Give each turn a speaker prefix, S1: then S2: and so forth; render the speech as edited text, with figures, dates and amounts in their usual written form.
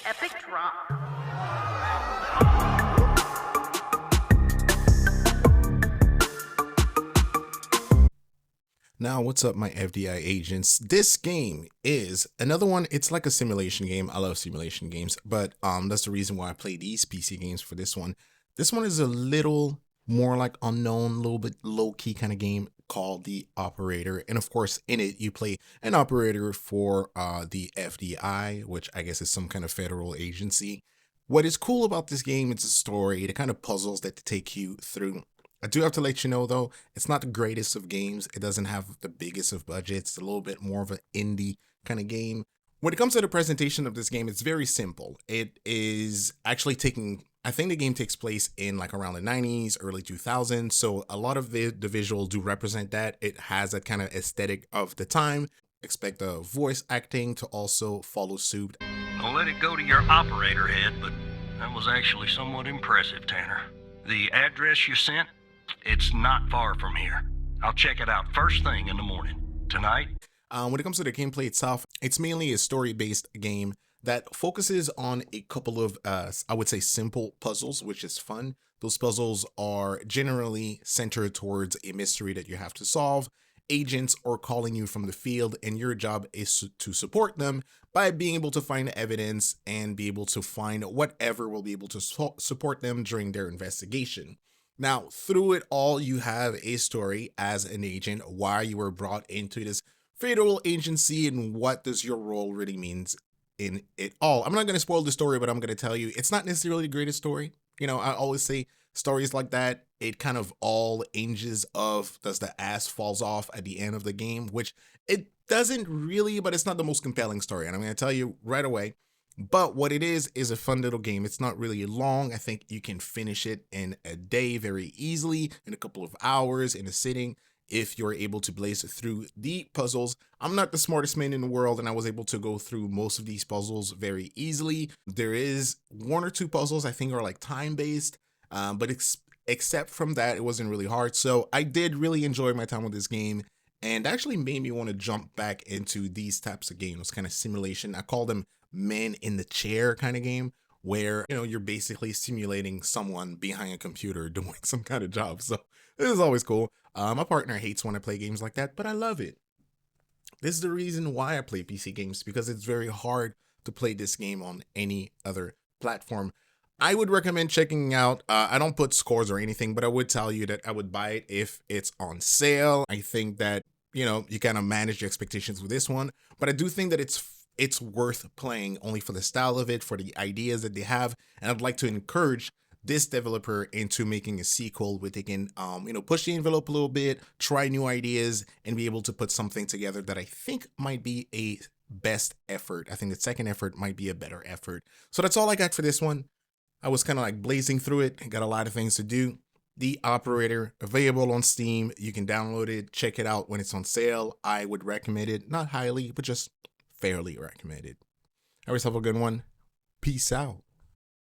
S1: Epic drop.
S2: Now, what's up, my FDI agents? This game is another one. It's like a simulation game. I love simulation games, but that's the reason why I play these PC games for this one. This one is a little more like unknown, a little bit low-key kind of game called The Operator. And of course, in it, you play an operator for the FDI, which I guess is some kind of federal agency. What is cool about this game is the story, the kind of puzzles that take you through. I do have to let you know though, it's not the greatest of games. It doesn't have the biggest of budgets. It's a little bit more of an indie kind of game. When it comes to the presentation of this game, it's very simple. It is actually I think the game takes place in like around the 90s, early 2000s. So a lot of the visuals do represent that. It has that kind of aesthetic of the time. Expect the voice acting to also follow suit.
S3: I'll let it go to your operator head, but that was actually somewhat impressive, Tanner. The address you sent, it's not far from here. I'll check it out first thing in the morning. Tonight?
S2: When it comes to the gameplay itself, it's mainly a story-based game that focuses on a couple of, I would say, simple puzzles, which is fun. Those puzzles are generally centered towards a mystery that you have to solve. Agents are calling you from the field, and your job is to support them by being able to find evidence and be able to find whatever will be able to support them during their investigation. Now, through it all, you have a story as an agent, why you were brought into this federal agency and what does your role really means in it all. I'm not going to spoil the story, but I'm going to tell you, it's not necessarily the greatest story. You know, I always say stories like that, it kind of all hinges of does the ass falls off at the end of the game, which it doesn't really, but it's not the most compelling story. And I'm going to tell you right away. But what it is a fun little game. It's not really long. I think you can finish it in a day very easily, in a couple of hours, in a sitting, if you're able to blaze through the puzzles. I'm not the smartest man in the world, and I was able to go through most of these puzzles very easily. There is one or two puzzles I think are like time-based, but except from that, it wasn't really hard. So I did really enjoy my time with this game, and actually made me want to jump back into these types of games, kind of simulation. I call them man in the chair kind of game, where, you know, you're basically simulating someone behind a computer doing some kind of job. So this is always cool. My partner hates when I play games like that, but I love it. This is the reason why I play PC games, because it's very hard to play this game on any other platform. I would recommend checking out, I don't put scores or anything, but I would tell you that I would buy it if it's on sale. I think that, you know, you kind of manage your expectations with this one, but I do think that it's worth playing only for the style of it, for the ideas that they have. And I'd like to encourage this developer into making a sequel where they can, you know, push the envelope a little bit, try new ideas, and be able to put something together that I think might be a best effort. I think the second effort might be a better effort. So that's all I got for this one. I was kind of like blazing through it. Got a lot of things to do. The Operator, available on Steam. You can download it, check it out when it's on sale. I would recommend it, not highly, but just fairly recommended. Have yourself a good one. Peace out.